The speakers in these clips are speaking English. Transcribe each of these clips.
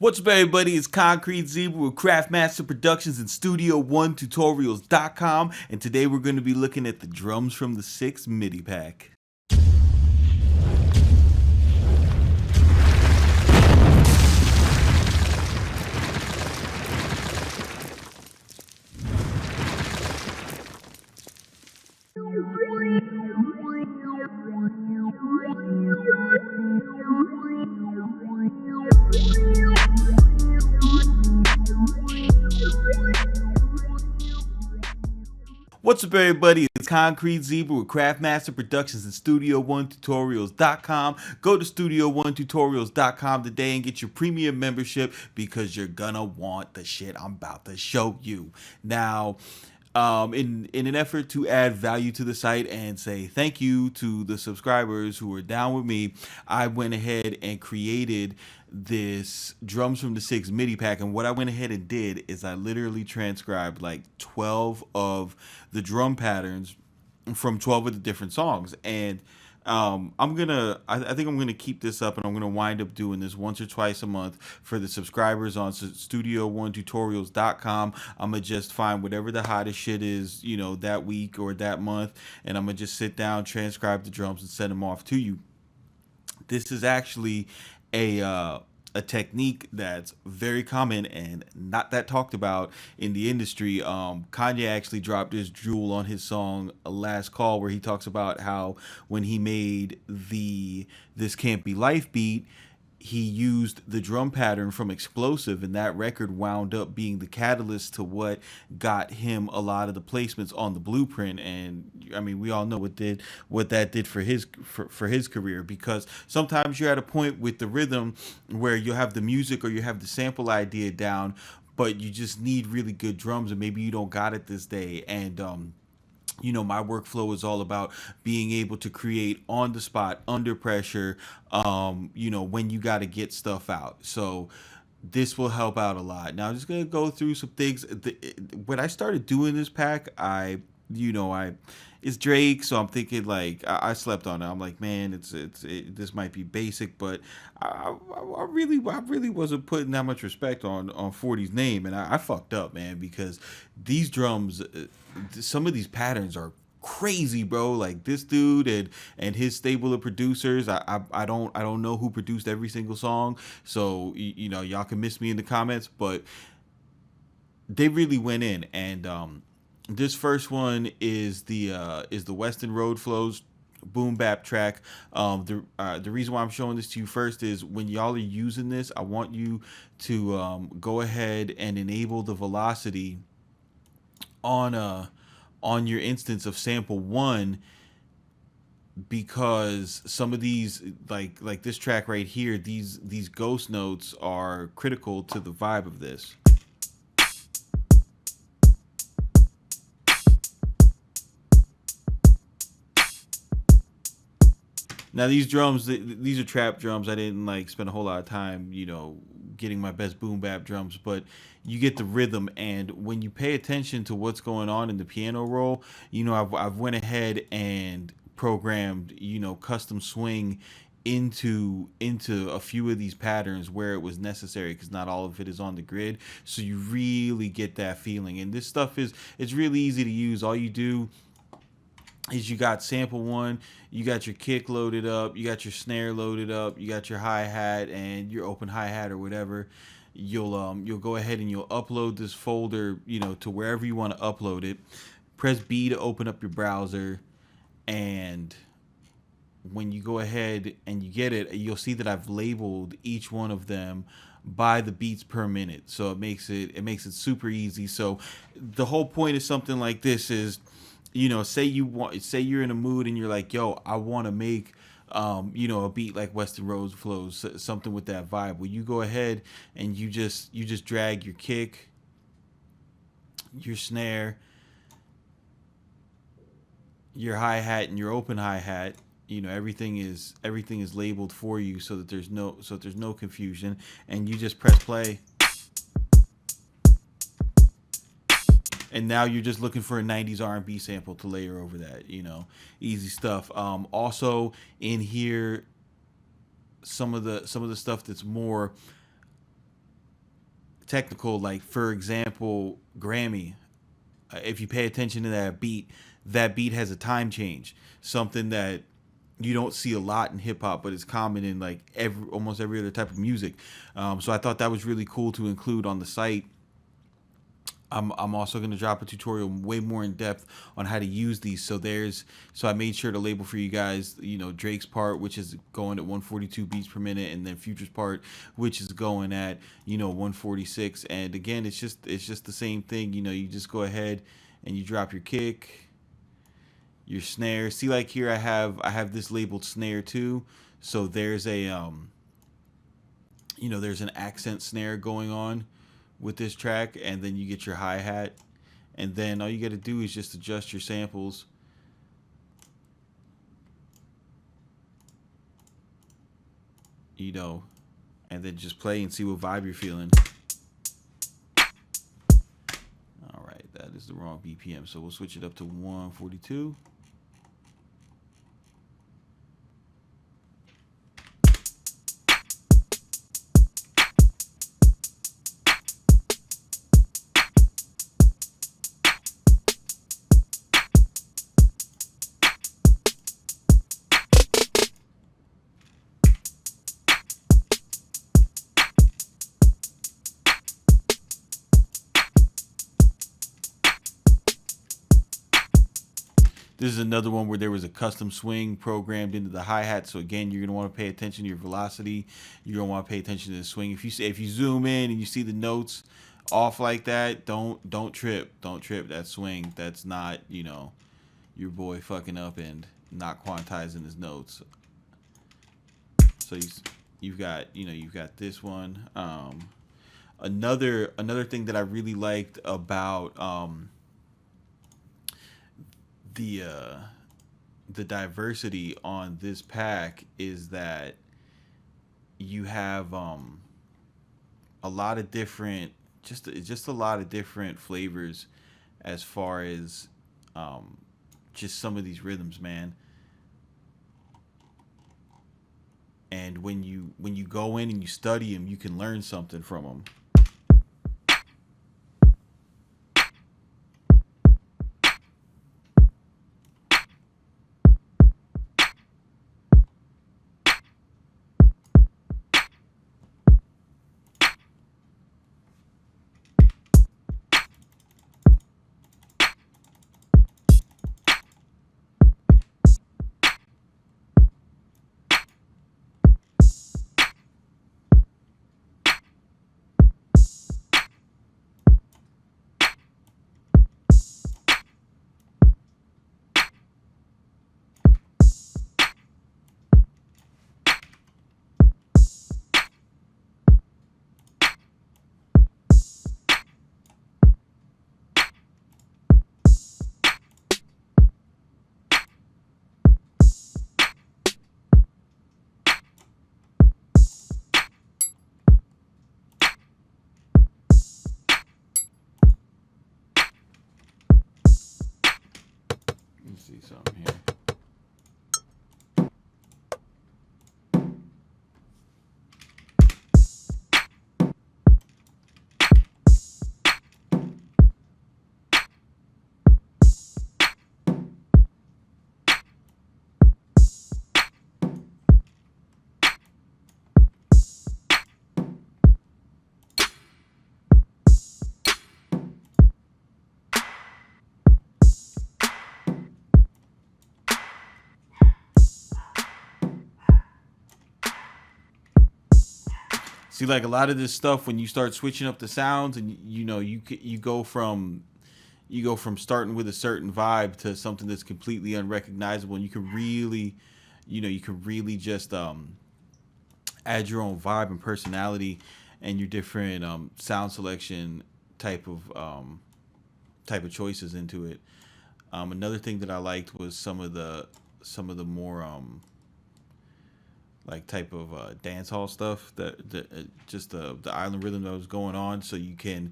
What's up, everybody? It's Concrete Zebra with Craftmaster Productions and Studio1Tutorials.com, and today we're going to be looking at the drums from the 6 MIDI pack. What's up, everybody? It's Concrete Zebra with Craftmaster Productions and Studio1Tutorials.com. Go to Studio1Tutorials.com today and get your premium membership because you're gonna want the shit I'm about to show you. Now, in an effort to add value to the site and say thank you to the subscribers who are down with me, I went ahead and created this drums from the 6 MIDI pack. And what I went ahead and did is I literally transcribed like 12 of the drum patterns from 12 of the different songs. And I think I'm gonna keep this up, and I'm gonna wind up doing this once or twice a month for the subscribers on Studio1Tutorials.com. I'm gonna just find whatever the hottest shit is, that week or that month, and I'm gonna just sit down, transcribe the drums, and send them off to you. This is actually a technique that's very common and not that talked about in the industry. Kanye actually dropped this jewel on his song Last Call, where he talks about how when he made the This Can't Be Life beat, he used the drum pattern from Explosive, and that record wound up being the catalyst to what got him a lot of the placements on the Blueprint. And I mean, we all know what that did for his career, because sometimes you're at a point with the rhythm where you have the music or you have the sample idea down, but you just need really good drums, and maybe you don't got it this day. And my workflow is all about being able to create on the spot, under pressure, when you got to get stuff out. So this will help out a lot. Now I'm just going to go through some things. When I started doing this pack, it's Drake, so I'm thinking like I slept on it. I'm like, man, this might be basic, but I really wasn't putting that much respect on 40's name, and I fucked up, man, because these drums, some of these patterns are crazy, bro. Like this dude and his stable of producers, I don't know who produced every single song, so y'all can miss me in the comments, but they really went in. And this first one is the Western Road Flows boom bap track. The reason why I'm showing this to you first is when y'all are using this, I want you to go ahead and enable the velocity on your instance of sample 1, because some of these, like this track right here, these ghost notes are critical to the vibe of this. Now these drums, these are trap drums. I didn't spend a whole lot of time, getting my best boom bap drums, but you get the rhythm. And when you pay attention to what's going on in the piano roll, I've went ahead and programmed, custom swing into a few of these patterns where it was necessary, because not all of it is on the grid, so you really get that feeling. And this stuff it's really easy to use. All you do is you got sample 1, you got your kick loaded up, you got your snare loaded up, you got your hi-hat and your open hi-hat or whatever. You'll go ahead and you'll upload this folder, to wherever you want to upload it. Press B to open up your browser, and when you go ahead and you get it, you'll see that I've labeled each one of them by the beats per minute. So it makes it super easy. So the whole point of something like this is, say you're in a mood and you're like, yo, I want to make a beat like Western Road Flows, something with that vibe. Well, you go ahead and you just drag your kick, your snare, your hi-hat, and your open hi-hat. Everything is labeled for you, so that there's no confusion, and you just press play. And now you're just looking for a 90s R&B sample to layer over that, easy stuff. Also in here, some of the stuff that's more technical. Like for example, Grammy. If you pay attention to that beat has a time change. Something that you don't see a lot in hip hop, but it's common in like almost every other type of music. So I thought that was really cool to include on the site. I'm also going to drop a tutorial way more in depth on how to use these. So I made sure to label for you guys, Drake's part, which is going at 142 beats per minute, and then Future's part, which is going at 146. And again, it's just the same thing. You just go ahead and you drop your kick, your snare. See, like here I have this labeled snare too. So there's an accent snare going on with this track, and then you get your hi-hat, and then all you got to do is just adjust your samples, and then just play and see what vibe you're feeling. All right, that is the wrong BPM, so we'll switch it up to 142. This is another one where there was a custom swing programmed into the hi-hat. So again, you're gonna want to pay attention to your velocity. You're gonna want to pay attention to the swing. If you zoom in and you see the notes off like that, don't trip. Don't trip. That swing. That's not your boy fucking up and not quantizing his notes. So you've got this one. Another thing that I really liked about the diversity on this pack is that you have a lot of different just a lot of different flavors as far as just some of these rhythms, man. And when you go in and you study them, you can learn something from them. Let's see something here. See, like a lot of this stuff, when you start switching up the sounds, and you go from starting with a certain vibe to something that's completely unrecognizable, and you can really just add your own vibe and personality and your different sound selection type of choices into it. Another thing that I liked was some of the more like type of dance hall stuff just the island rhythm that was going on, so you can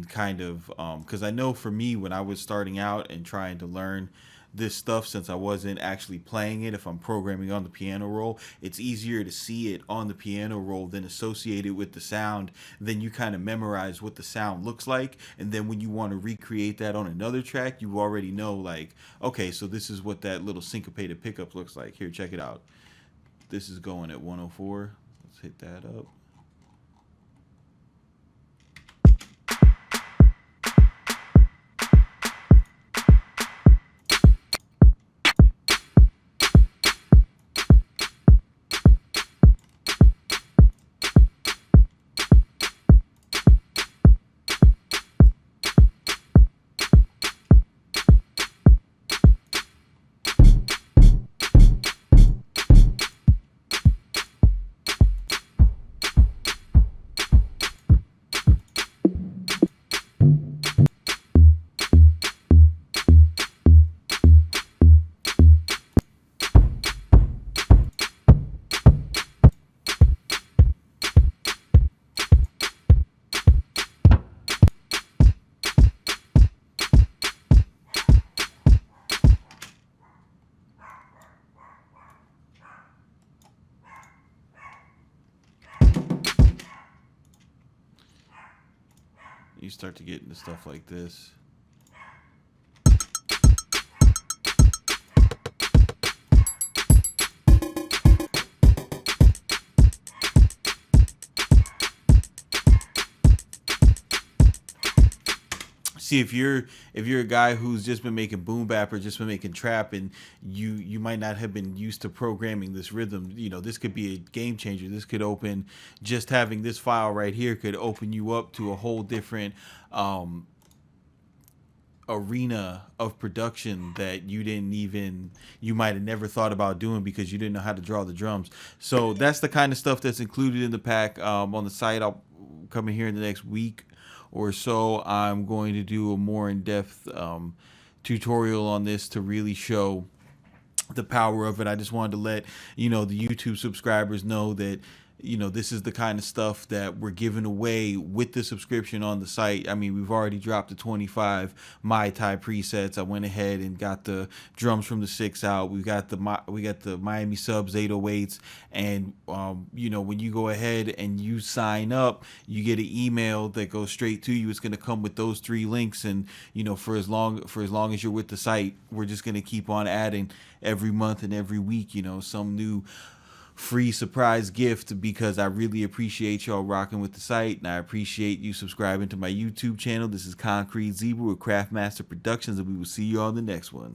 kind of because I know for me when I was starting out and trying to learn this stuff since I wasn't actually playing it. If I'm programming on the piano roll, it's easier to see it on the piano roll than associate it with the sound. Then you kind of memorize what the sound looks like, and then when you want to recreate that on another track, you already know, like, okay, so this is what that little syncopated pickup looks like. Here, check it out. This is going at 104. Let's hit that up. You start to get into stuff like this. See, if you're a guy who's just been making boom bap or just been making trap, and you might not have been used to programming this rhythm, this could be a game changer. This could open, just having this file right here could open you up to a whole different arena of production that you might have never thought about doing because you didn't know how to draw the drums. So that's the kind of stuff that's included in the pack. On the site, I'll come in here in the next week or so. I'm going to do a more in-depth tutorial on this to really show the power of it. I just wanted to let the YouTube subscribers know that this is the kind of stuff that we're giving away with the subscription on the site. I mean, we've already dropped the 25 Mai Tai presets. I went ahead and got the drums from the 6 out. We got the Miami Subs 808s, and when you go ahead and you sign up, you get an email that goes straight to you. It's going to come with those 3 links, and for as long as you're with the site, we're just going to keep on adding every month and every week, some new free surprise gift, because I really appreciate y'all rocking with the site, and I appreciate you subscribing to my YouTube channel. This is Concrete Zebra with Craftmaster Productions, and we will see you on the next one.